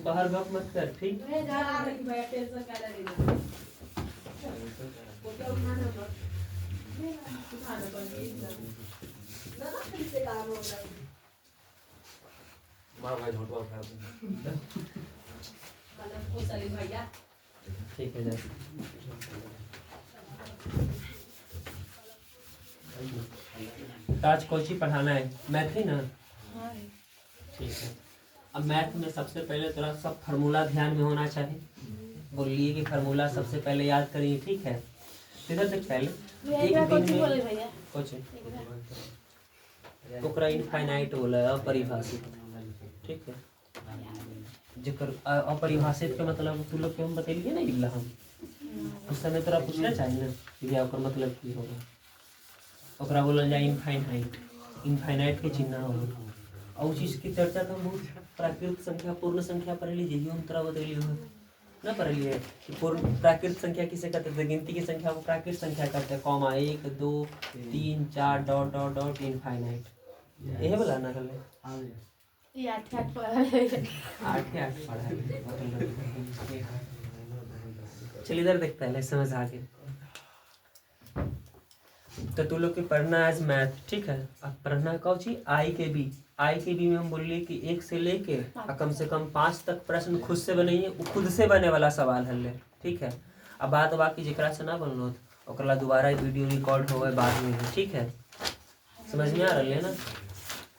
बाहर गप मत कर, ठीक? ठीक है जैसे आज कोची पढ़ाना है, मैथ ही ना? ठीक है। अब मैथ में सबसे पहले थोड़ा सब फार्मूला ध्यान में होना चाहिए। बोलिए कि फार्मूला सबसे पहले याद करिए, ठीक है? इधर देख पहले एक दिन में कुछ ओकरा इनफाइनाइट बोला है, अपरिभाषित, ठीक है? जिकर अपरिभाषित के मतलब तू लोग के हम बतेलिए ना इल्ला हम उस समय तोरा पूछना चाहिए ना कि ओकर मतलब की होगा। ओकरा बोलल जाए इनफाइनाइट, इनफाइनाइट के चिन्ह होगा। और चीज़ की चर्चा तो हम बहुत प्राकृतिक संख्या पूर्ण संख्या पढ़ लीजिए, हम तरह बतैली हो ना पढ़ लिए कि पूर्ण प्राकृतिक संख्या किसे कहते हैं? गिनती की संख्या को प्राकृतिक संख्या कहते हैं, comma 1 2 3 4 dot dot dot infinite. यही बोला ना कल आठ पढ़ा। चलिए इधर देख पहले समझ आगे। तो तू लोग के पढ़ना है मैथ, ठीक है? अब पढ़ना कौन सी आई के बी। आई के बी में हम बोलिए कि 1 से लेके कम से कम 5 तक प्रश्न खुद से बनाइए, वो खुद से बने वाला सवाल है, ठीक है? अब बात बाकी जरा से ना बनलो ओकरा दोबारा वीडियो रिकॉर्ड हो गए बाद में, ठीक है? समझ में आ रही है ना?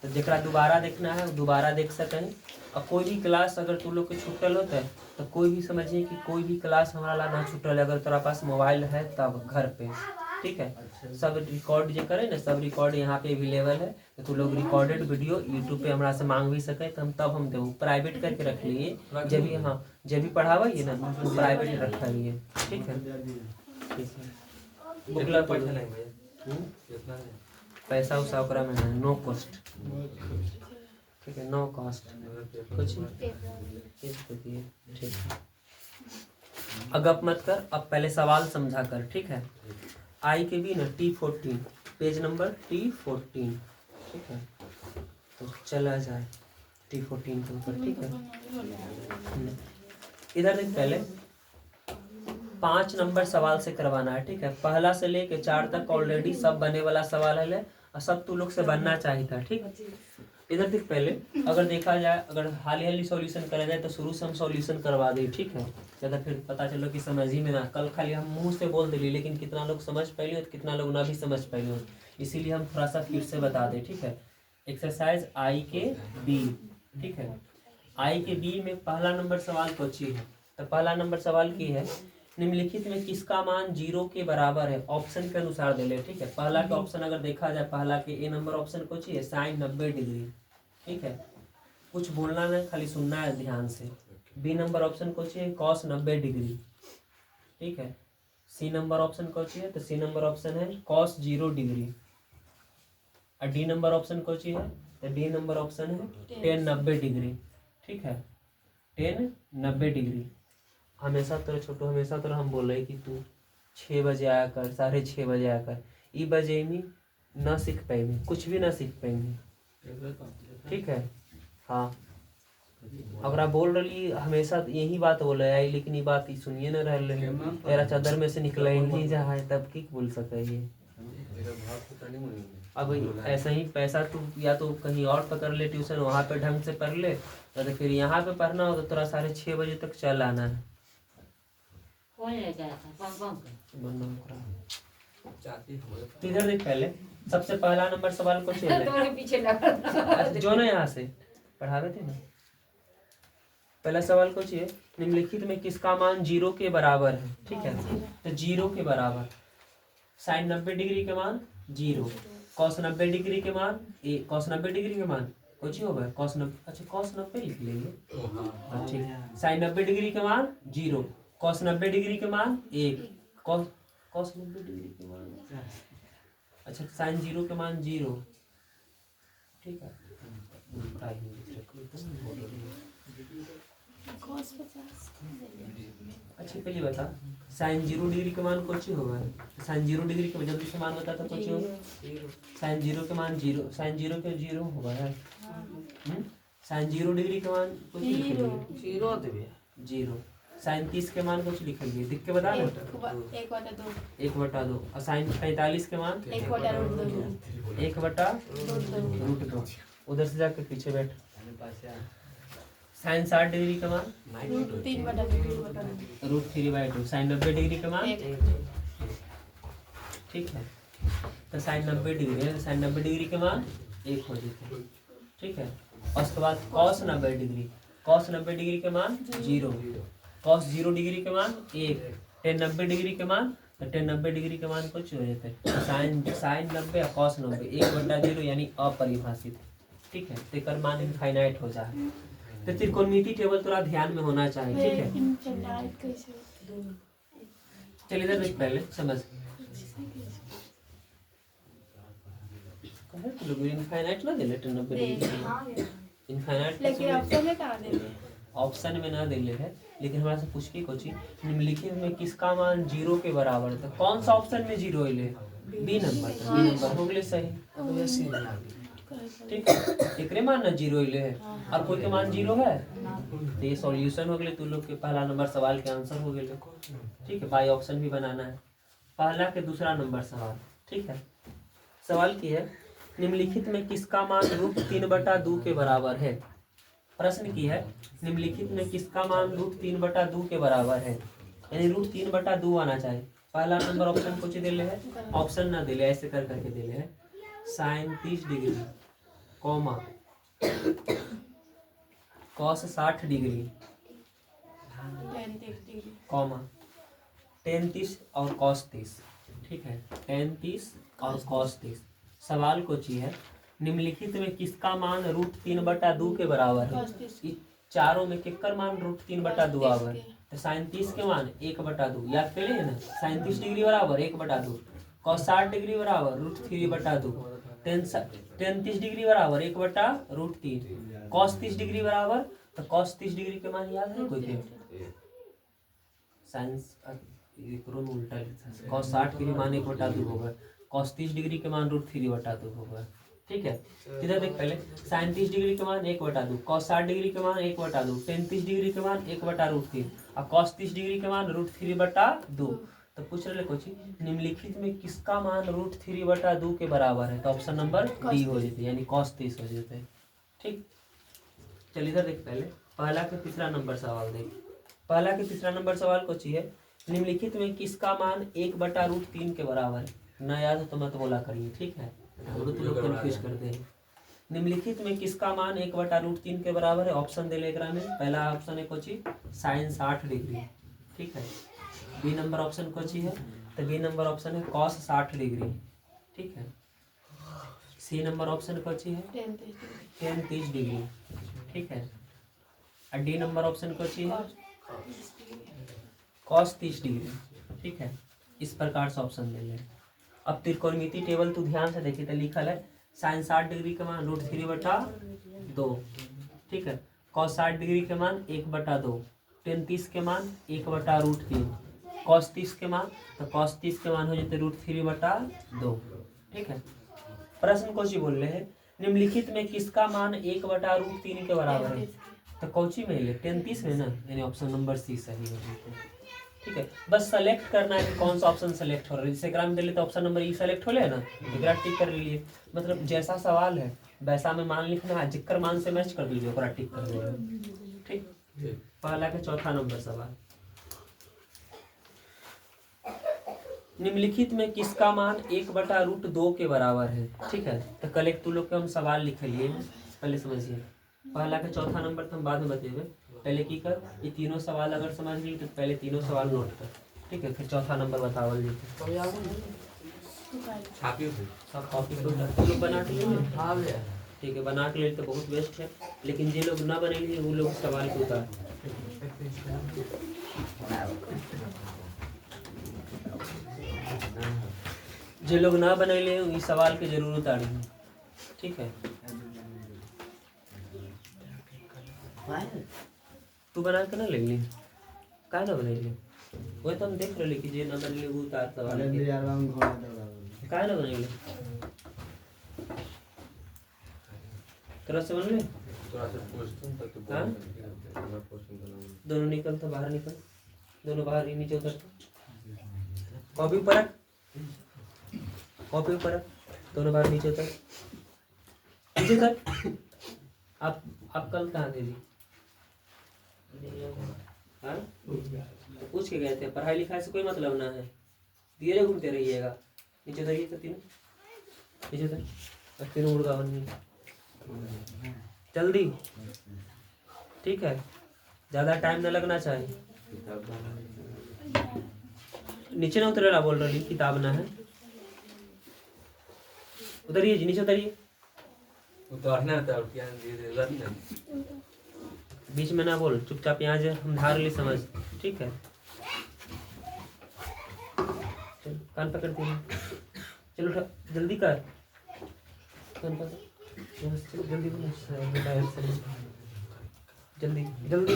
तो जरा दोबारा देखना है दोबारा देख सकें। और कोई भी क्लास अगर तू लोग के छूटल होता है तो कोई भी समझिए कि कोई भी क्लास हमारा ना छूटल है, अगर तेरा पास मोबाइल है तब घर पे, ठीक है? सब रिकॉर्ड जो करे ना, सब रिकॉर्ड यहाँ पे अवेलेबल है। तो तू लोग रिकॉर्डेड वीडियो यूट्यूब पे हमारा से मांग भी सके तो हम तब हम देव प्राइवेट करके रख लिए। जब भी हाँ जब भी पढ़ावाइए ना तो प्राइवेट रखा लिए, ठीक है? पैसा उसा ओकरा में है, नो कॉस्ट, ठीक है? नो कॉस्ट कुछ ठीक है। अगप मत कर, अब पहले सवाल समझा कर, ठीक है? आई के बी ना T14 पेज नंबर T14, ठीक है? तो चला जाए T14 के ऊपर, ठीक है? इधर देख पहले 5 नंबर सवाल से करवाना है, ठीक है? पहला से लेके 4 तक ऑलरेडी सब बने वाला सवाल है और सब तू लोग से बनना चाहिए था, ठीक? इधर देख पहले अगर देखा जाए, अगर हाली सॉल्यूशन करा जाए तो शुरू से हम सॉल्यूशन करवा दें, ठीक है? ज़्यादा फिर पता चलो कि समझ ही में ना, कल खाली हम मुंह से बोल दिली लेकिन कितना लोग समझ पाए और कितना लोग ना भी समझ पाए, इसीलिए हम थोड़ा सा फिर से बता दें, ठीक है? एक्सरसाइज आई के बी, ठीक है? आई के बी में पहला नंबर सवाल पूछी है। तो पहला नंबर सवाल की है, निम्नलिखित में किसका मान 0 के बराबर है? ऑप्शन के अनुसार दे ले, ठीक है? पहला के ऑप्शन अगर देखा जाए, पहला के ए नंबर ऑप्शन को चाहिए sin 90 डिग्री, ठीक है? कुछ बोलना नहीं, खाली सुनना है ध्यान से। बी नंबर ऑप्शन को चाहिए cos 90 डिग्री, ठीक है? सी नंबर ऑप्शन को चाहिए तो सी नंबर ऑप्शन है cos 0 डिग्री। और डी नंबर ऑप्शन को चाहिए तो डी नंबर ऑप्शन है tan 90 डिग्री, ठीक है? tan 90 degree. हमेशा तो छोटो हमेशा तो हम बोल रहे कि तू 6 बजे आया कर, 6:30 बजे आया कर। ई बजे में ना सीख पाएंगे, कुछ भी ना सीख पाएंगे, ठीक है? हाँ अगर आप बोल रही हमेशा यही बात बोल रहे हैं लेकिन ये बात ही सुनिए ना रहे, तेरा चादर में से निकला ही नहीं जा है तब की बोल सके ये। अब ऐसा ही पैसा तू या तो कहीं और पकड़ ले ट्यूशन, वहाँ पे ढंग से पढ़ ले, तो फिर यहाँ पे पढ़ना हो तो थोड़ा 6:30 बजे तक चल आना है। इधर देख पहले सबसे पहला नंबर सवाल को पीछे जो ना यहाँ से पढ़ा रहे थे ना, पहला सवाल को चाहिए निम्नलिखित में किसका मान 0 के बराबर है, ठीक है? तो 0 के बराबर sin 90 डिग्री के मान 0, cos 90 डिग्री के मान cos 90 डिग्री के मान कुछ होगा cos 90, अच्छा cos 90 लिख लेंगे, ठीक है? sin 90 डिग्री के मान 0, cos 90 डिग्री के मान 1, cos 90 डिग्री के मान अच्छा sin 0 के मान 0, ठीक है? अच्छा पहले बता sin 0 डिग्री के मान कुछ होगा, sin 0 डिग्री के जल्दी से मान बता तो कुछ होगा। sin 0 के मान 0, sin 0 के 0 होगा यार, साइन 0 डिग्री के मान कुछ जीरो लिखेंगे जीरो देबे 0। साइन 30 के मान कुछ लिखेंगे दिख के बता ना 1/2 1/2 और साइन 45 के मान 1/√2 1/√2। उधर से जाकर पीछे बैठ। साइन 60 डिग्री का मान √3/2। साइन 90 डिग्री का मान ठीक है। तो साइन 90 डिग्री है, साइन 90 डिग्री के मान 1 हो जाते हैं ठीक है। और उसके बाद कॉस 90 डिग्री, कॉस 90 डिग्री के मान 0, कॉस 0 डिग्री के मान 1, टेन 90 डिग्री के मान तो टेन 90 डिग्री के मान कुछ हो जाते हैं। साइन 90 और कॉस 90 1/0 यानी अपरिभाषित ठीक है। तेकर मान इनफाइनाइट हो जाए। तो त्रिकोणमिति टेबल थोड़ा ध्यान में होना चाहिए ठीक है। चलिए इधर देख पहले समझ इनफाइनाइट ना दिले 90 डिग्री इनफाइनाइट लेकिन ऑप्शन में कहाँ दे ऑप्शन में ना दिले है, लेकिन हमारे से पूछ के कोची निम्नलिखित में किसका मान 0 के बराबर था। कौन सा ऑप्शन में 0 है? B number. बी नंबर हो गए सही ठीक है। एकरे मान ना 0 है और कोई के मान 0 है तो ये सॉल्यूशन हो गए। तू लोग के पहला नंबर सवाल के आंसर हो गए ठीक है। बाई ऑप्शन भी बनाना है। पहला के दूसरा नंबर सवाल ठीक है। सवाल की है निम्नलिखित में किसका मान √3/2 के बराबर है। प्रश्न की है निम्नलिखित में किसका मान √3/2 के बराबर है, यानी √3/2 आना चाहिए। पहला नंबर ऑप्शन कुछ दिले है, ऑप्शन ना दिले ऐसे कर करके दिले है। Sine 30 degree comma cos 60 degree comma tan 30 और कॉस 30 ठीक है। टेन 30 और कॉस 30। सवाल को चाहिए निम्नलिखित में किसका मान √3/2 के बराबर है। इस चारों में किसका मान √3/2 आवर है। तो साइन 30 के मान 1/2 याद कर लिए ना। साइन 30 डिग्री बराबर 1/2, कॉस 60 डिग्री बराबर √3/2, टेन 30 डिग्री बराबर 1/√3, कॉस 30 डिग्री बराबर तो कॉस 30 डिग्री के मान याद है कोई के साइंस उल्टा कॉस 60 डिग्री मान 1/2 होगा, कॉस 30 डिग्री के मान √3/2 होगा ठीक है। इधर देख पहले साइन 30 डिग्री के मान 1/2, कॉस 60 डिग्री के मान 1/2, टेन 30 डिग्री के मान 1/√3 और कॉस 30 डिग्री के मान √3/2। तो पूछ रहे कुछ निम्नलिखित में किसका मान √3/2 के बराबर है। तो ऑप्शन नंबर डी हो जाते यानी कॉस 30 हो जाते ठीक। चलिए इधर देख पहले पहला के तीसरा नंबर सवाल देख। पहला के तीसरा नंबर सवाल को चाहिए निम्नलिखित में किसका मान 1/√3 के बराबर है। ना याद हो तो मत बोला करिए ठीक है, तो लोग कंफ्यूज करते हैं। निम्नलिखित में किसका मान 1/√3 के बराबर है। ऑप्शन दे ले में पहला ऑप्शन है कोची साइन 60 डिग्री ठीक है। बी नंबर ऑप्शन कोची है तो बी नंबर ऑप्शन है कॉस 60 डिग्री ठीक है। सी नंबर ऑप्शन कोची है टेन 30 डिग्री ठीक है। और डी नंबर ऑप्शन कोची है कॉस 30 डिग्री ठीक है। इस प्रकार से ऑप्शन ले लें। अब त्रिकोणमिति टेबल तू ध्यान से देखिए तो लिखल है साइन 60 डिग्री के मान √3/2 ठीक है। कॉस 60 डिग्री के मान 1/2, टेन 30 के मान 1/√3, कॉस 30 के मान तो कॉस 30 के मान हो जाते √3/2 ठीक है। प्रश्न कौची बोल रहे हैं निम्नलिखित में किसका मान 1/√3 के बराबर है। तो कौची में ले टेन 30 में ना यानी ऑप्शन नंबर सी सही हो जाते हैं ठीक है। बस सेलेक्ट करना है कि कौन सा ऑप्शन सेलेक्ट हो रहा है। जैसे ग्राम दिल्ली तो ऑप्शन नंबर ई सेलेक्ट हो ले ना एकरा टिक कर लीजिए। मतलब जैसा सवाल है वैसा में मान लिखना है, जिक्कर मान से मैच कर दीजिए ओकरा टिक कर दीजिए ठीक। पहला के चौथा नंबर सवाल निम्नलिखित में किसका मान 1/√2 के बराबर है ठीक है। तो कलेक्ट तू लोग के हम सवाल लिख लिए पहले समझिए। पहला के चौथा नंबर तो हम बाद में बतेबे, पहले की कर ये तीनों सवाल अगर समझ ली तो पहले तीनों सवाल नोट कर ठीक है। फिर चौथा नंबर बतावल जी सब कॉपी तो बना के लिए ठीक है। बना के लिए तो बहुत बेस्ट है, लेकिन जो लोग ना बनेंगे वो लोग सवाल को उतार जो लोग ना बनेले इस सवाल के जरूर उतारी ठीक है। तू बना के ना ले ली का ना बने ली वही तो हम देख रहे कि जे ना बने वो उतार सवाल का ना बने तरह से बन ले हाँ? दोनों निकल तो बाहर निकल, दोनों बाहर ही नीचे उतर। कॉपी ऊपर रख, कॉपी ऊपर रख, दोनों बाहर नीचे उतर, नीचे उतर। आप कल कहाँ थे जी? हाँ? पूछ के गए थे, पढ़ाई लिखाई से कोई मतलब ना है, धीरे घूमते रहिएगा। नीचे उतरिए तो तीनों, नीचे उतर, और तीनों मुर्गा बनिए जल्दी, ठीक है? ज़्यादा टाइम न लगना चाहिए। नीचे ना उतरेला बोल रही, किताब ना है। उतरिए जी, नीचे उतरिए, बीच में ना बोल, चुपचाप यहाँ से हम धार ली समझ, ठीक है? चल कान पकड़ती है, चलो उठा, जल्दी कर, कान पकड़, यहाँ से चलो, जल्दी बोलो, जल्दी जल्दी।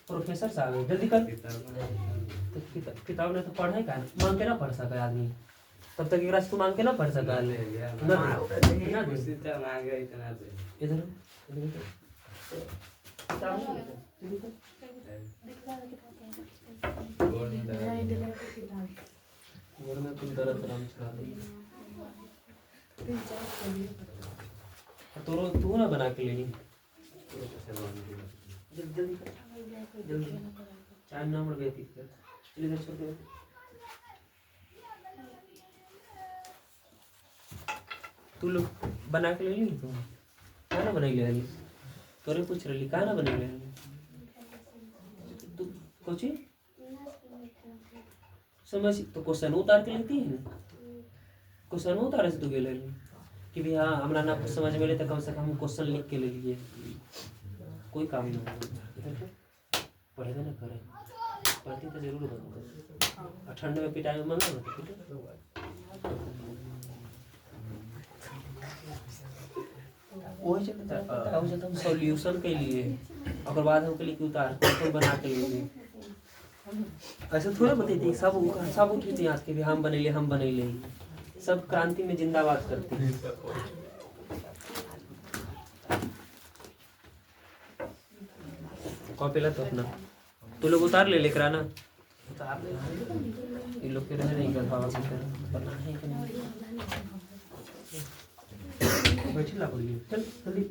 प्रोफेसर साहब जल्दी कर। तो किताब ने तो पढ़े का मांग के ना पढ़ सका आदमी, तब तक एक तू मांग के ना पढ़ सका। इधर तू ना बना के लेनी, जल्दी जल्दी, टाइम ना मुड़ गई थी। इधर छोड़ दे, तू लोग बना के ले ली, तुम कहाँ ना बनाई ले रही? तोरे पूछ रही कहाँ ना बनाई ले रही? तू कुछ समझ तो क्वेश्चन उतार के लेती है ना, क्वेश्चन उतारे से तू ले ली कि भी हाँ हमारा ना कुछ समझ में ले तो कम से कम हम क्वेश्चन लिख के ले लिए, कोई काम नहीं। पढ़ेगा ना करे, पढ़ती तो जरूर बनता, ठंड में पिटाई में मंगा वही चलता हम सॉल्यूशन के लिए, और बाद हम के लिए उतार तो बना के लिए। ऐसे थोड़ा बताइए सब उठी थी आज के भी हम बनेले सब क्रांति में जिंदाबाद करते हैं। कॉपी ला तो अपना तू लोग उतार ले लेकर आना, इन लोग के रह नहीं कर पावा बैठी ला बोलिए, चल जल्दी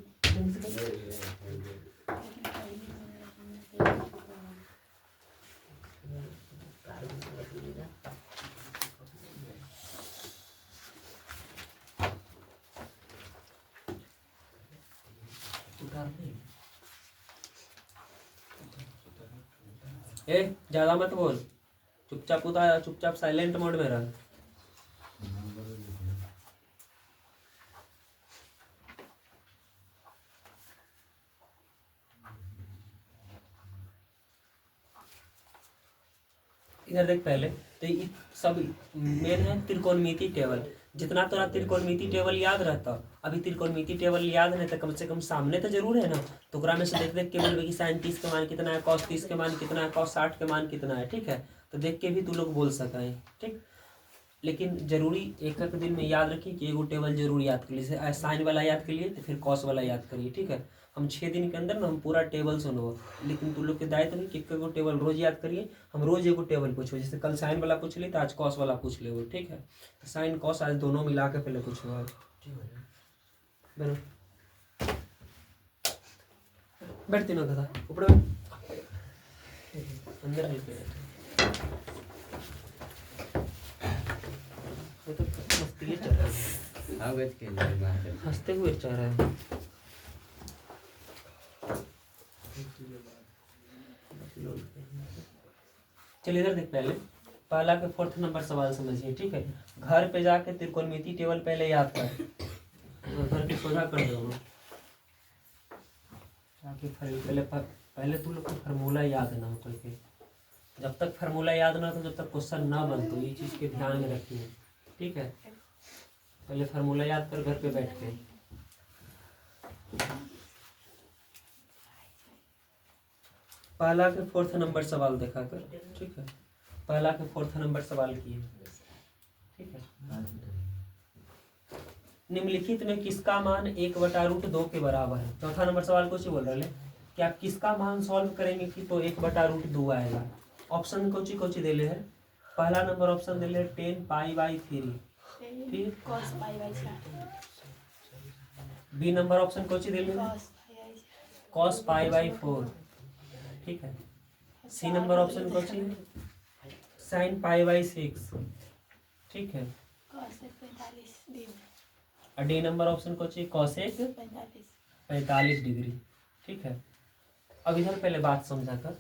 ए ज्यादा मत बोल, चुपचाप उतार, चुपचाप साइलेंट मोड में रह। इधर देख पहले तो ये सब मेन है त्रिकोणमिति टेबल। जितना तोरा त्रिकोणमिति टेबल याद रहता, अभी त्रिकोणमिति टेबल याद नहीं तो कम से कम सामने तो जरूर है ना, तो ओकरा में से देख देख के बोलबे कि sin 30 के मान कितना है, cos 30 के मान कितना है, cos 60 के मान कितना है, ठीक है? तो देख के भी तू लोग बोल सका है, ठीक? लेकिन जरूरी एक एक दिन में याद रखिए कि एगो टेबल जरूर याद कर लीजिए, साइन वाला याद करिए तो फिर कॉस वाला याद करिए, ठीक है? हम 6 दिन के अंदर ना हम पूरा टेबल सुनबो, लेकिन तुम लोग के दायित्व है कि एक एगो टेबल रोज याद करिए। हम रोज एगो टेबल पूछो, जैसे कल साइन वाला पूछ ली तो आज कॉस वाला पूछ ले, ठीक है? तो साइन कॉस आज दोनों मिला के पहले पूछो, बैठ तीनों कथा ऊपर अंदर तो मस्ती चल रहा है, हंसते हुए चल रहा है। चलिए इधर देख पहला के 4th नंबर सवाल समझिए, ठीक है? घर पे जाके त्रिकोणमिति टेबल पहले याद कर, घर के सोझा कर दो पहले तुम लोग को फार्मूला याद ना हो करके, जब तक फार्मूला याद ना हो तब तक क्वेश्चन ना बनतो, ये चीज़ के ध्यान में रखिए, ठीक है? पहले फार्मूला याद कर घर पे बैठ के। पहला के 4th नंबर सवाल देखा कर, ठीक है? पहला के 4th नंबर सवाल किए, ठीक है? निम्नलिखित में किसका मान 1/√2 के बराबर है। चौथा नंबर सवाल कुछ बोल रहे कि आप किसका मान सॉल्व करेंगे कि तो 1/√2 आएगा। ऑप्शन कोची देले है। पहला नंबर ऑप्शन देले 10π/3, ठीक। cos π/4 बी नंबर ऑप्शन कोची देले है cos cos π/4, ठीक है। सी नंबर ऑप्शन कोची sin π/6, ठीक है। cos 45 डिग्री और डी नंबर ऑप्शन कोची cosec 45 डिग्री, ठीक है। अब इधर पहले बात समझा कर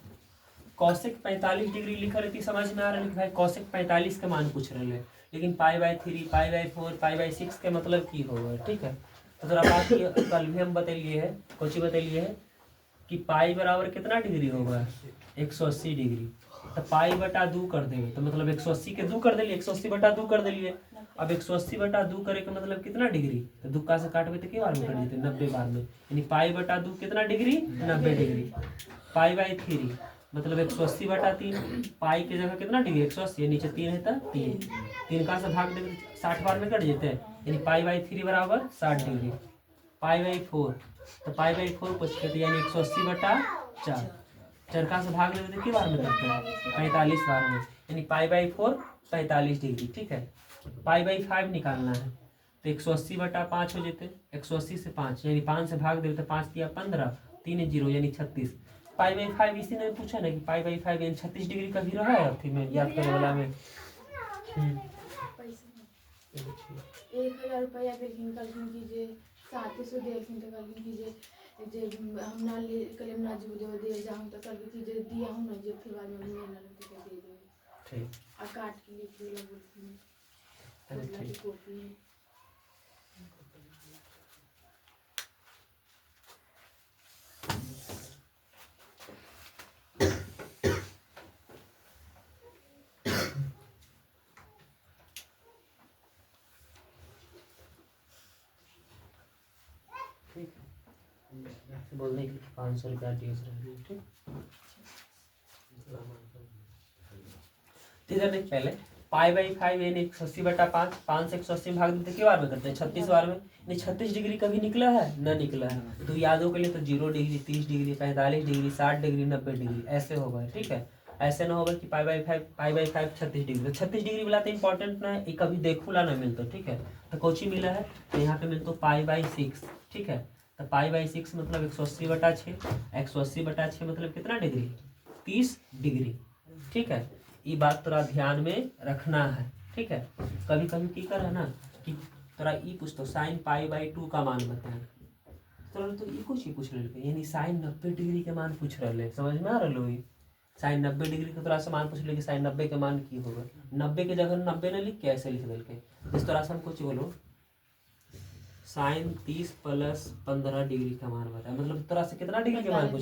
cosec 45 डिग्री लिखा रहती समझ में आ रहा है कि भाई cosec 45 के मान पूछ रहे हैं, लेकिन π/3 π/4 π/6 के मतलब की होगा, ठीक है। तो जरा बात कल भी हम बतलिए है, कोची बतलिए है कि पाई बराबर कितना डिग्री होगा 180 डिग्री। तो π/2 कर देंगे तो मतलब 180 के 2 कर दिलिए, 180/2 कर दिलिए। अब 180/2 करे का मतलब कितना डिग्री, तो दुक्का से काटबे तो के बार में कर देते 90 बार में, यानी π/2 कितना डिग्री 90 डिग्री। π/3 मतलब 180/3, पाई की जगह कितना डिग्री 180, नीचे 3 है तो 3 का से भाग देंगे 60 बार में कट जेते, यानी π/3 बराबर 60 डिग्री। π/4 तो π/4 कुछ कहते यानी 180/4, चरखा से भाग लेते कितनी बार में करते हैं 45 बार में, यानी π/4 45 डिग्री, ठीक है। π/5 निकालना है तो 180/5 हो जाते, 180 से 5 यानी 5 से भाग देते, 5 दिया 15, 3 0 यानी 36। π/5 इसी ने पूछा ना कि π/5 यानी 36 डिग्री का भी रहा है अर्थी में याद करने वाला में। 1000 रुपया कैलकुलेट कीजिए, 3700 कैलकुलेट कीजिए, हम ना ले कलम ना जो दे जाऊं तो करके कीजिए दिया हूं ना जो फिर बाद में मैं ना दे दे, ठीक। और काट के लिख दिया बोलती अरे ठीक। कॉपी है। बोलने के 500 रुपया ड्यूज रहेगी, ठीक। इधर देख पहले π/5 यानी 180/5, 5 से 180 में भाग देते कितनी बार में करते हैं 36 बार में, यानी 36 डिग्री कभी निकला है न निकला है। तो यादों के लिए तो 0 degree 30 degree 45 degree 60 degree 90 degree ऐसे होगा, ठीक है। ऐसे ना होगा कि π/5 36 डिग्री, तो 36 डिग्री वाला तो इंपॉर्टेंट ना है, कभी देखूला ना मिलता, ठीक है। तो कोची मिला है तो यहाँ पे मिलता π/6, ठीक है। तो π/6 मतलब 180/6, 180/6 मतलब कितना डिग्री 30 डिग्री, ठीक है। ये बात तोरा ध्यान में रखना है, ठीक है। कभी कभी की कर है ना कि तोरा ई पूछ तो sin π/2 का मान बताए, तो ई कुछ ही पूछ रहे यानी sin 90 डिग्री के मान पूछ रहे, समझ में आ रहा है। sin 90 डिग्री का तोरा से मान पूछ ले कि sin 90 के मान की होगा, 90 के जगह 90 ने लिख के ऐसे लिख दिल के, इस तोरा से हम कुछ बोलो sin 30 + 15 डिग्री का मान बताए, मतलब तोरा से कितना डिग्री के मान पूछ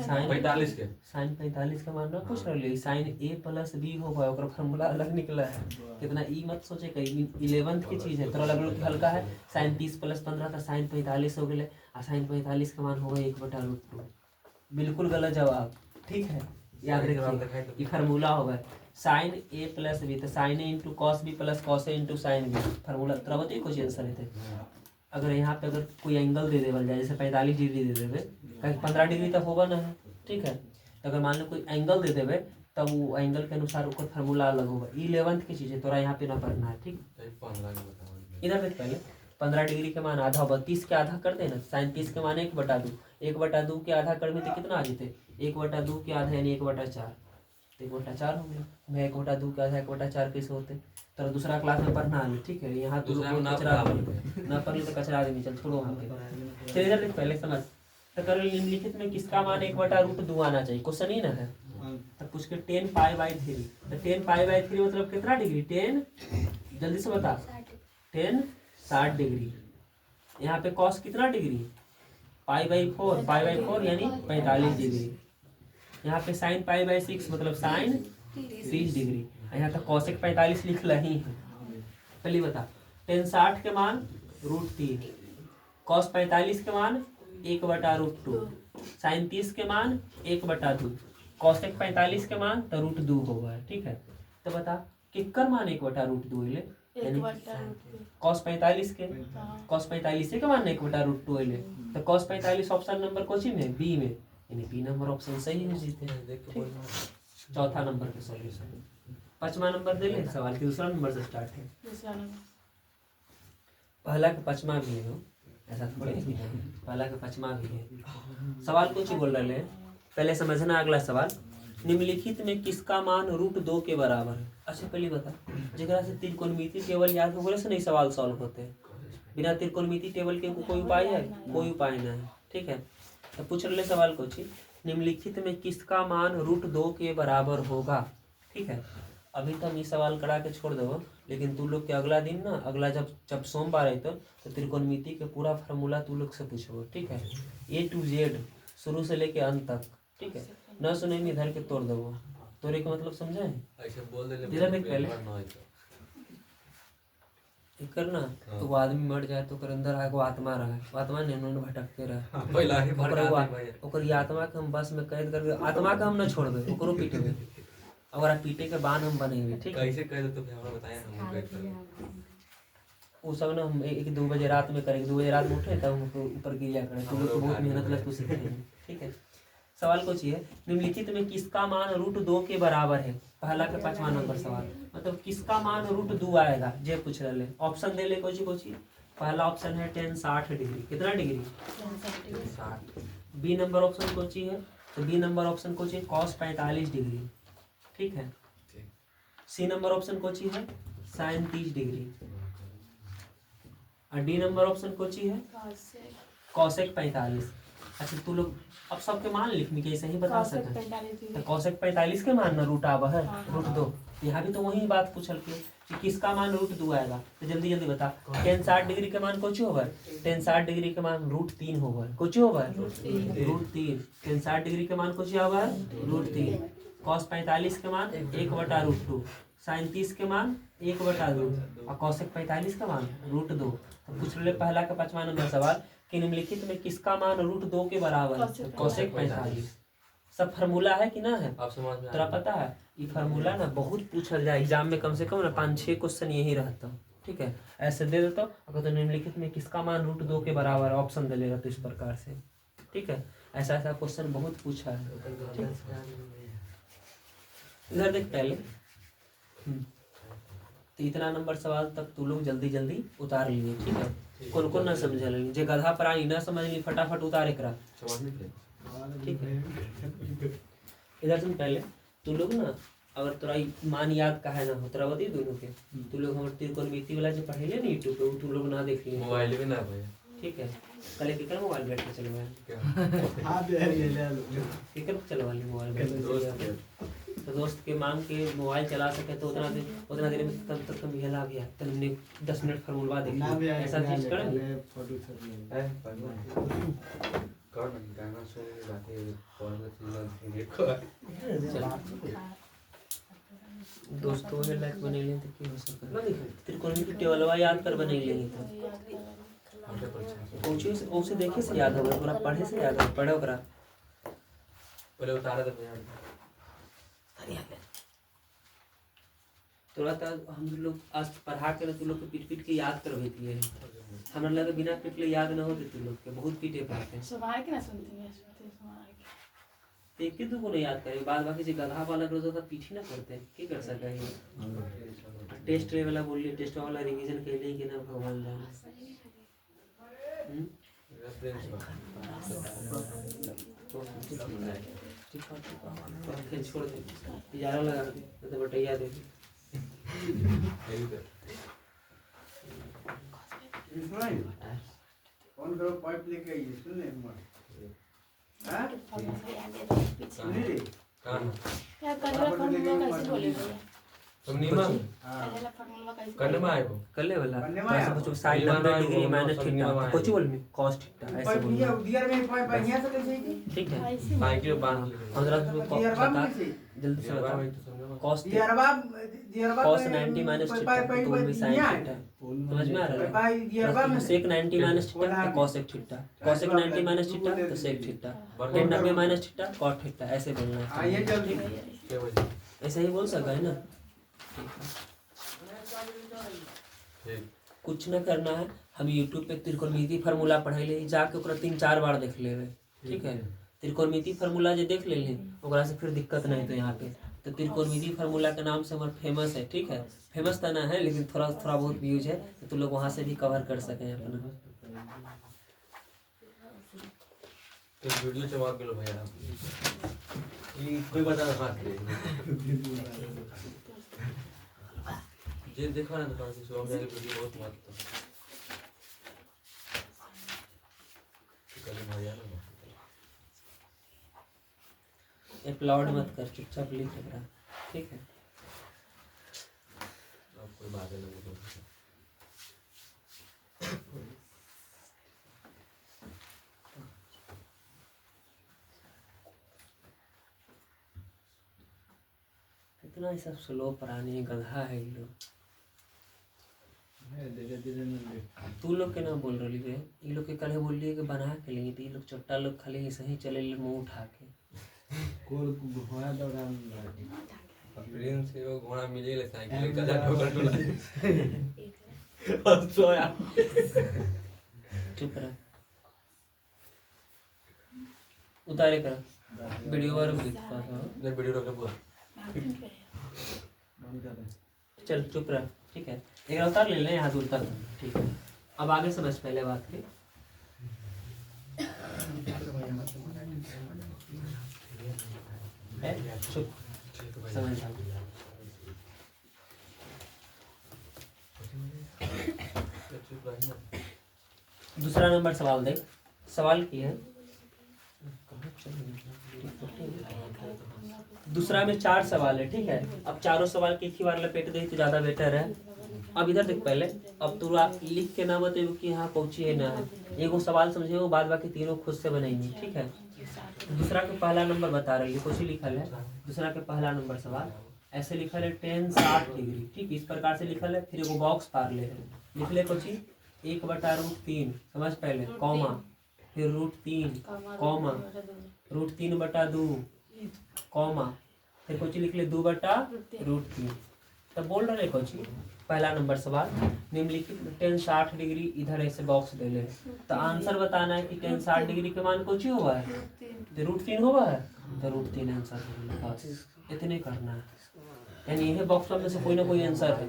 sin 45 के, sin 45 का मान ना पूछ रहे, sin a + b होगा ओकर फार्मूला अलग निकला है कितना, ई मत सोचे कहीं 11th की चीज है, तोरा लगल कि हल्का है। sin 30 + 15 का sin 45 हो गए, आ sin 45 का मान होगा 1/√2, बिल्कुल गलत जवाब, ठीक है। याद रखिए ये फार्मूला होगा sin a + b, तो sin a × cos b + cos a × sin b, formula तोरा बताइए कुछ आंसर है। अगर यहाँ पे अगर कोई एंगल दे देवल जाए जैसे 45 डिग्री दे देवे, कहीं 15 डिग्री तक होगा ना, ठीक है। तो अगर मान लो कोई एंगल दे देवे तब वो एंगल के अनुसार उसका फार्मूला अलग होगा, 11th की चीज़ है, तोरा यहाँ पे ना पढ़ना है, ठीक। इधर देख पहले 15 डिग्री के मान आधा होगा, 30 के आधा कर देना, sin 30 के मान 1/2, 1/2 के आधा कर में तो कितना आ जाते 1/2 के आधा यानी 1/4, तो 1/4 हो गया। मैं 1/2 के आधा 1/4 कैसे होते, तो दूसरा क्लास में पढ़ना है, ठीक है। यहाँ तो कचरा ना पढ़ लो तो कचरा आदमी चल छोड़ो वहाँ पे। चलिए इधर देख पहले समझ, तो कर निम्नलिखित में किसका मान 1/√2 आना चाहिए, क्वेश्चन ही ना है। तो पूछ के 10π/3, तो 10π/3 मतलब कितना डिग्री 10, जल्दी से बता 10 60 डिग्री। यहाँ पे cos कितना डिग्री π/4 यानी 45 डिग्री। यहाँ पे sin π/6 मतलब sin 30 डिग्री। यहाँ तक cosec 45 लिख रही है, पहले बता। tan 60 के मान √3, cos 45 के मान 1/√2, sin 30 के मान 1/2, cosec 45 के मान तो √2 होगा, ठीक है। तो बता किक्कर मान 1/√2 ले एक बटा रूट cos 45 के हाँ cos 45 के मान 1/√2 ले तो cos 45 ऑप्शन नंबर कोची में बी में, यानी बी नंबर ऑप्शन सही है जीते हैं। चौथा नंबर के सॉल्यूशन। पांचवा नंबर दे ले सवाल के दूसरा नंबर से स्टार्ट है। दूसरा नंबर पहला का पांचवा भी है, ऐसा थोड़ी है कि नहीं, पहला का पांचवा भी है। सवाल कुछ ही बोल रहे हैं, पहले समझना अगला सवाल। निम्नलिखित में किसका मान √2 के बराबर है? अच्छा पहले बता, जगह से त्रिकोणमिति टेबल याद हो से नहीं सवाल सॉल्व होते हैं। बिना त्रिकोणमिति टेबल के कोई उपाय है? कोई उपाय नहीं है। ठीक है, तो पूछ रहे सवाल कुछ ही, निम्नलिखित में किसका मान √2 के बराबर होगा? ठीक है, अभी तो हम ये सवाल करा के छोड़ दो, लेकिन तू लोग के अगला दिन ना, अगला जब सोमवार है तो त्रिकोणमिति के पूरा फार्मूला तू लोग से पूछो। ठीक है, A to Z शुरू से लेके अंत तक। ठीक है, न सुने इधर के तोड़ दो, तोड़े का मतलब समझे? ऐसे बोल दे इधर देख पहले करना तो वो आदमी मर जाए तो ओकर अंदर आके वो आत्मा रहे, वो आत्मा ने उन्होंने भटकते रहे, पहला ही ओकर ये आत्मा के हम बस में कैद करके आत्मा का हम न छोड़ दे, ओकरो पीटबे, अगर पीटे के बाद हम बनेंगे। ठीक है, कैसे कर तो हमरा बताया हम कैसे वो सब ना हम 1-2 बजे रात में करेंगे, 2 बजे रात में उठे तब हम ऊपर गिरिया करें, तो लोग बहुत मेहनत लग तो सीखेंगे। ठीक है, सवाल को चाहिए, निम्नलिखित में किसका मान √2 के बराबर है? पहला के पांचवा नंबर सवाल, मतलब किसका मान √2 आएगा जे पूछ रहे। ऑप्शन दे ले कोची। पहला ऑप्शन है tan 60 डिग्री, कितना डिग्री? 60। बी नंबर ऑप्शन कोची है, तो बी नंबर ऑप्शन कोची है cos 45 डिग्री। ठीक है, सी नंबर ऑप्शन कोची है sin 30 डिग्री, और डी नंबर ऑप्शन कोची है cosec 45। अच्छा तू लोग अब सबके मान लिखने के ऐसे ही बता सके, तो cosec 45 के मान ना रूट आवा है √2। यहाँ भी तो वही बात पूछल के कि किसका मान √2 आएगा, तो जल्दी जल्दी बता। tan 60 डिग्री के मान कोची होगा? tan 60 डिग्री के मान √3 होगा, कोची होगा √3। tan 60 डिग्री के मान कोची होगा √3। cos 45 के मान 1/√2, sin 30 के मान 1/2 और cosec 45 का मान √2। तो पूछ रहे पहला का पांचवा नंबर सवाल कि निम्नलिखित में किसका मान √2 के बराबर है? cosec 45। सब फार्मूला है कि ना है? आप समझ में तोरा पता है ये फार्मूला ना बहुत पूछल जाए एग्जाम में, कम से कम ना 5-6 क्वेश्चन यही रहता। ठीक है, ऐसे दे देता अगर तो निम्नलिखित में किसका मान √2 के बराबर ऑप्शन दे लेगा तो इस प्रकार से। ठीक है, ऐसा ऐसा क्वेश्चन बहुत पूछा है। इधर देख पहले, तो इतना नंबर सवाल तक तू लोग जल्दी जल्दी उतार लिए। ठीक है, कौन कौन ना समझ ली, जे गधा प्राणी ना समझ ली फटाफट उतारे करा। ठीक है, इधर सुन पहले तू लोग ना, अगर तोरा मान याद का है ना हो तोरा बता दोनों के, तू लोग हमारे त्रिकोणमिति वाला जो पढ़े ना यूट्यूब पे, तू लोग ना देख लिए मोबाइल में ना भैया। ठीक है, कल किकर मोबाइल बैठ के चलवाए, किकर चलवा ली मोबाइल, तो दोस्त के मांग के मोबाइल चला सके तो उतना देर में तब तक हम हिला गया, तब हमने 10 मिनट फार्मूला देखी, ऐसा चीज करेंगे। गाना सुन दोस्तों के लायक बने ले तो की हो सकता है, त्रिकोणमिति टेबलवा याद कर बने लेंगे तो उसे देखे से याद होगा, पूरा पढ़े से याद होगा, पढ़े ओकरा पहले उतारा दे भैया। तोरा तो हम लोग आज पढ़ा के तू लोग के पीट के याद करवे दिए, हमरा लगा बिना पीटले याद न होते तू लोग के, बहुत पीटे पड़ते सुबह के ना सुनती है एक के को नहीं याद करे, बाद बाकी जो गधा वाला रोज तो पीठ ही ना करते, की कर सके है। टेस्ट वाला बोलिए, टेस्ट वाला रिवीजन के लिए कि ना भगवान जाने। छोड़ दे, 11 लगा दे तो बटैया दे। कौन करो पाइप लेके आइए, सुन ले एक बार। हाँ? क्या करेला फार्मूला कैसे बोले भैया? तुम नीमा करेला फार्मूला कैसे करने में आए हो? करले वाला करने में तो आया। ऐसे बच्चों साइन 90 डिग्री माइनस थीटा कुछ बोल में cos थीटा ऐसे पाइप बोल। लिया उधर में पाइप यहाँ से कैसे आई? ठीक है, कैसे बाइक में बांध ले। 15 में दियरबा बता में कैसे? जल्दी से बता cos दियरबा cos 90 माइनस थीटा तो में sin थीटा समझ में आ रहा है? भाई दियरबा में sec 90 माइनस थीटा तो cosec theta, cosec 90 minus theta तो sec theta, tan 90 minus theta cot theta, ऐसे बोलना है। आइए जल्दी। क्या बजे? ऐसे ही बोल सकता है ना। ठीक है। ठीक कुछ न करना है, हम यूट्यूब पे त्रिकोणमिति फार्मूला पढ़े ले, जाके ओकरा 3-4 बार देख लेबै, ठीक है। त्रिकोणमिति फार्मूला जे देख लेली ओकरा से फिर दिक्कत नहीं तो यहाँ पे तो त्रिकोणमिति फार्मूला के नाम से हमारा फेमस है, ठीक है। फेमस तो ना है लेकिन थोड़ा थोड़ा बहुत व्यूज है, तो तुम लोग वहाँ से भी कवर कर सकें अपना। तो वीडियो चला के लो भैया ये कोई बता रहा है जे देखा ना दुकान से सो मेरे वीडियो बहुत मस्त कल भैया ना अपलोड मत कर, चुपचाप लिख रहा, ठीक है। अब कोई बात नहीं इतना ही सब स्लो पढ़ाने गधा है ये लोग। तू लोग के ना बोल रही है, ये लोग के कल बोल रही है कि बना के लेंगे, तो ये लोग चट्टा लोग खाली ऐसे ही चले मुँह उठा के। प्रिंस से वो घोड़ा मिले ले साइकिल गधा ठोकर टोला और सोया चुप रह, उतारे कर वीडियो वाला ने वीडियो रोक ले पूरा चल चुप रह, ठीक है। एक अवतार ले लें यहाँ दूर तक, ठीक है। अब आगे समझ पहले बात की। चुप समझ दूसरा नंबर सवाल देख, सवाल की है दूसरा में 4 सवाल है, ठीक है। अब चारों सवाल के एक ही बार लपेट दे तो ज्यादा बेटर है। अब इधर देख पहले, अब तू लिख के ना बतेबो कि यहाँ पहुंची है ना है, एगो सवाल समझे वो बाद बाकी तीनों खुद से बनेंगी, ठीक है। दूसरा के पहला नंबर बता रही है, कुछ ही लिखल है। दूसरा के पहला नंबर सवाल ऐसे लिखल है 10 60 डिग्री, ठीक इस प्रकार से लिखल है। फिर एगो बॉक्स पार ले लिख ले कुछ 1/√3 समझ पहले, कॉमा फिर √3 कॉमा √3/2 कॉमा फिर कुछ लिख ले 2/√3। तब बोल रहे कुछ पहला नंबर सवाल निम्नलिखित 10 60 डिग्री इधर ऐसे बॉक्स दे ले, तो आंसर बताना है कि 10 60 डिग्री के मान कुछ ही हुआ है, तो √3 हुआ है, तो √3 आंसर। इतने करना है, यानी यह बॉक्स में से कोई ना कोई आंसर है,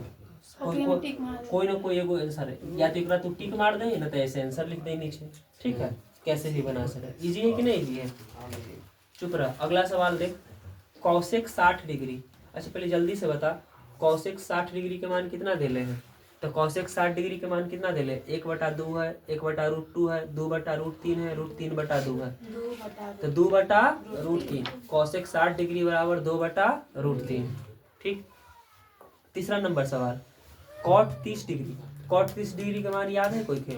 कोई ना कोई एगो आंसर है। या तो एक तू टिक मार दे ना तो ऐसे आंसर लिख दे नीचे, ठीक है। कैसे भी बना सके, इजी है कि नहीं इजी है। चुप रह, अगला सवाल देख, कौशिक 60 डिग्री। अच्छा पहले जल्दी से बता, कौशिक 60 डिग्री के मान कितना दे ले हैं, तो कौशिक 60 डिग्री के मान कितना दे ले, 1/2 है, 1/√2 है, 2/√3 है, √3/2 है, तो 2/√3 कौशिक 60 डिग्री बराबर 2/√3, ठीक। तीसरा नंबर सवाल कॉट 30 डिग्री। कॉट 30 डिग्री का मान याद है कोई के,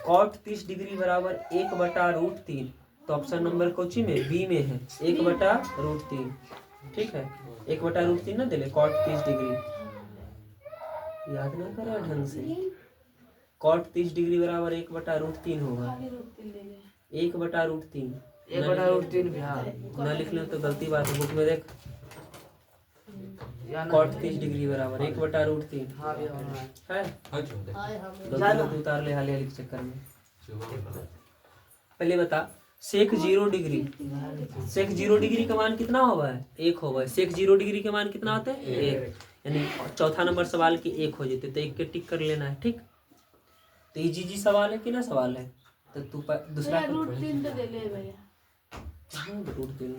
कॉट 30 डिग्री बराबर 1/√3, तो ऑप्शन नंबर कोची में बी में है 1/√3, ठीक है। 1/√3 ना दिले, कॉट 30 डिग्री याद ना करे ढंग से, कॉट 30 डिग्री बराबर 1/√3 होगा, 1/√3 ना लिख ले तो गलती बात है, बुक में देख कॉट 30 डिग्री बराबर 1/√3 है, गलती उतार ले हाल हाल के चक्कर में। पहले बता सेक 0 डिग्री, सेक 0 डिग्री का मान कितना हुआ है, 1 हुआ है। सेक 0 डिग्री का मान कितना होता है 1, यानी चौथा नंबर सवाल के 1 हो जाते, तो 1 के टिक कर लेना है, ठीक। तो इजी सवाल है कि ना सवाल है, तो तू दूसरा √3 तो दे ले भैया, √3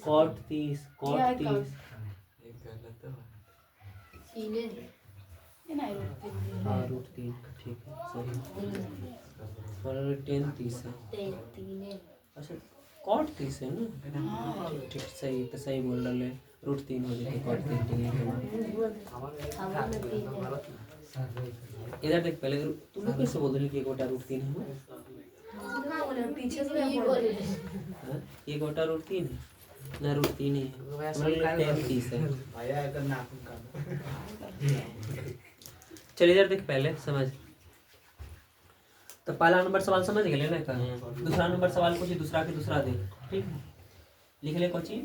कॉट 30 कॉट 30 ये नहीं √3 हाँ √3 ठीक है सही, और 10 30 है, अच्छा कॉट 30 है ना, ठीक सही, तो सही बोल रहे √3 हो जाए कॉट 30 डिग्री के मान। इधर देख पहले तू लोग कैसे बोल रही कि 1/√3 है, पीछे से बोल हाँ 1/√3 है ना, √3 ही है, हमारे 10 30 है। चल इधर देख पहले समझ, तो पहला नंबर सवाल समझ गए ना का, दूसरा नंबर सवाल कुछ दूसरा के दूसरा दे, ठीक है। लिख ले कोची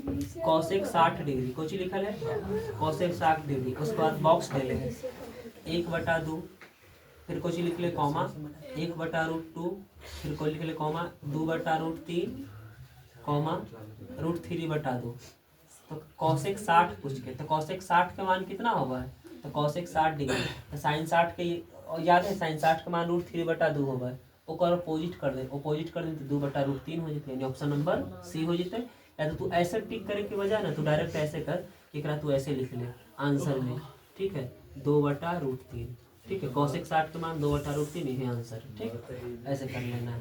कॉसेक 60 डिग्री, कोची लिखल है कॉसेक 60 डिग्री। उसके बाद बॉक्स ले ले 1/2, फिर कोची लिख ले कॉमा 1/√2, फिर को लिख ले कॉमा 2/√3 कॉमा √3/2। तो कॉसेक 60 पूछ के, तो कॉसेक 60 का मान कितना होगा, तो कॉसेक 60 डिग्री, तो साइन 60 के याद है साइन 60 का मान √3/2 होगा। ओकर अपोजिट कर दे, अपोजिट कर दे तो 2/√3 हो जाते, यानी ऑप्शन नंबर सी हो जाते। या तो तू ऐसे टिक करे के बजाय ना तू डायरेक्ट ऐसे कर कि एकरा तू ऐसे लिख ले आंसर में, ठीक है 2/√3, ठीक है कॉसेक 60 के मान 2/√3 यही आंसर है, ठीक ऐसे कर लेना है।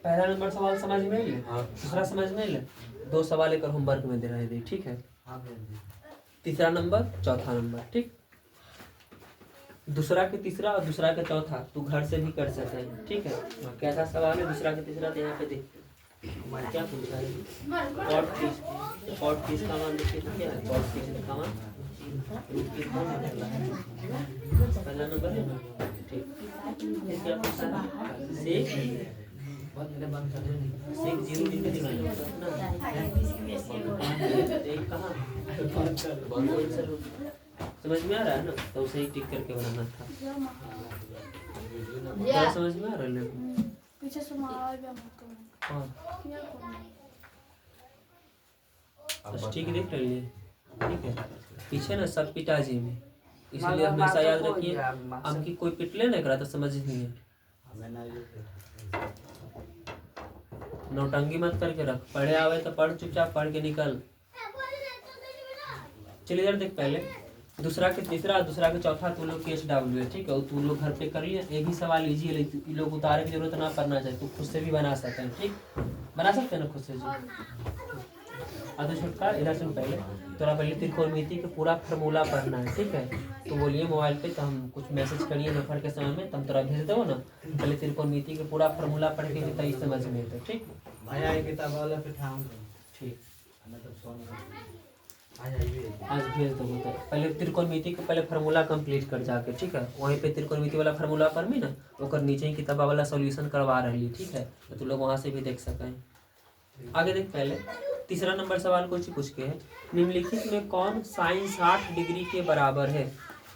पहला नंबर सवाल समझ में ले, दूसरा समझ में ले, 2 सवाल एक होमवर्क में दे रहे थे, ठीक है। तीसरा नंबर चौथा नंबर, ठीक दूसरा के तीसरा और दूसरा के चौथा तू घर से भी कर सकते हैं, ठीक है। कैसा सवाल है दूसरा के तीसरा, तो यहाँ पे देख क्या पूछा है cot 30 का मान देखिए तो क्या है cot 30 का मान पहला नंबर है ना, ठीक फिर क्या पूछा है सेक 0 लिख के दिखाना एक कहाँ समझ में आ रहा है ना, तो उसे ही टिक करके बनाना था। क्या समझ में आ रहा है पीछे से मार गया ठीक देख रही है, ठीक है पीछे ना सब पिताजी में, इसलिए हमेशा याद रखिए हम की कोई पिटले ना करा तो समझ नहीं है। नौटंगी मत करके रख, पढ़े आवे तो पढ़, चुपचाप पढ़ के निकल। चलिए इधर देख, पहले दूसरा के तीसरा और दूसरा के चौथा तू लोग KSW है, ठीक है तू लोग घर पे कर लिया। ये भी सवाल इजी है, ये लोग उतारे की जरूरत ना पड़ना चाहिए, तू खुद से भी बना सकते हैं, ठीक बना सकते हैं ना खुद से जी। तो छुटका इधर सुन, पहले तोरा पहले त्रिकोणमिति का पूरा फार्मूला पढ़ना है, ठीक है। तो बोलिए मोबाइल पे, तो हम कुछ मैसेज करिए दोपहर के समय में, तुम तोरा भेज दो ना, पहले त्रिकोणमिति का पूरा फार्मूला पढ़ के तभी समझ में आता, ठीक ठीक आज भेज दो। पहले त्रिकोणमिति का पहले फार्मूला कंप्लीट कर जाके, ठीक है वहीं पे त्रिकोणमिति वाला फार्मूला पर भी ना ओकर नीचे ही किताबा वाला सॉल्यूशन करवा रही, ठीक है तो तुम लोग वहाँ से भी देख सकें। आगे देख, पहले तीसरा नंबर सवाल कुछ पूछ के है, निम्नलिखित में कौन साइन 60 डिग्री के बराबर है।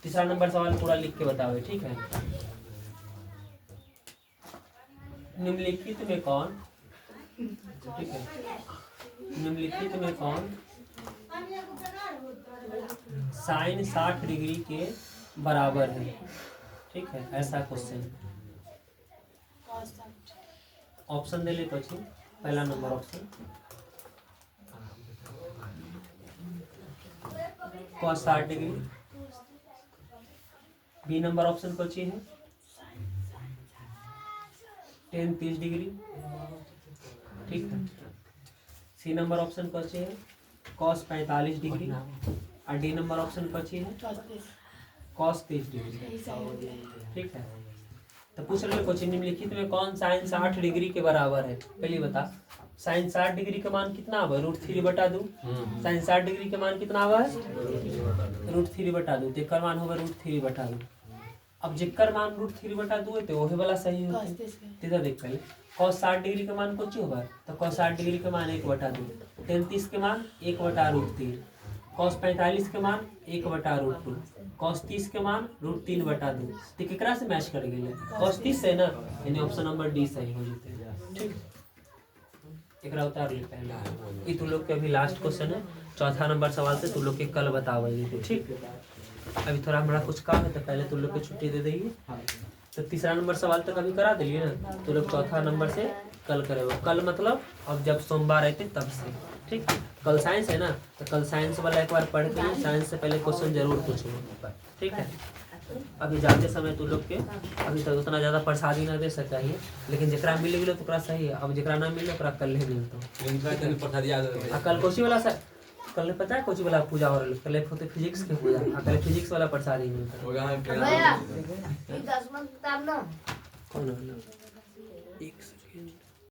तीसरा नंबर सवाल पूरा लिख के बताओ, ठीक है। निम्नलिखित में कौन, ठीक है निम्नलिखित में कौन साइन 60 डिग्री के बराबर है, ठीक है ऐसा क्वेश्चन। ऑप्शन दे ले પછી पहला number option cos 60 degree, B number option પછી है tan 30 डिग्री, ठीक है। सी नंबर ऑप्शन પછી है cos 45 डिग्री, और डी नंबर ऑप्शन પછી है cos 30 डिग्री, ठीक है। तो पूछ रहे क्वेश्चन निम्नलिखित में कौन साइन 60 डिग्री के बराबर है। पहले बता साइन 60 डिग्री का मान कितना होगा, √3/2। साइन 60 डिग्री का मान कितना होगा, √3/2, जेकर मान होगा √3/2। अब जेकर मान √3/2 है तो वही वाला सही होता है। इधर देख, पहले cos 60 डिग्री का मान कुछ होगा, तो cos 60 डिग्री का मान 1/2, 33 के मान 1/√3, cos 45 के मान 1/√2, cos 30 के मान √3/2। तो केकरा से मैच कर गए cos 30 से ना, यानी ऑप्शन नंबर डी सही हो जाते, ठीक। एकरा उतार ले पहले, ये तू लोग के अभी लास्ट क्वेश्चन है, चौथा नंबर सवाल से तू लोग के कल बताओगे, ठीक। अभी थोड़ा हमारा कुछ काम है तो पहले तू लोग को छुट्टी दे देंगे। तो तीसरा नंबर सवाल तक अभी करा दिलिए ना, तो लोग चौथा नंबर से कल करेगा। कल मतलब अब जब सोमवार आते तब से, ठीक। कल साइंस है ना, तो कल साइंस वाला एक बार पढ़ के साइंस से पहले क्वेश्चन जरूर पूछूंगा, ठीक है। अभी जाते समय तू लोग के अभी तक उतना ज़्यादा प्रसादी ना दे सका है, लेकिन जरा मिल गए तो सही है, अब जरा ना मिले तो कल ही मिलता। कल कोची वाला सर कल पता है कोची वाला पूजा हो रहा है, कल होते फिजिक्स के पूजा, कल फिजिक्स वाला प्रसादी मिलता है। कौन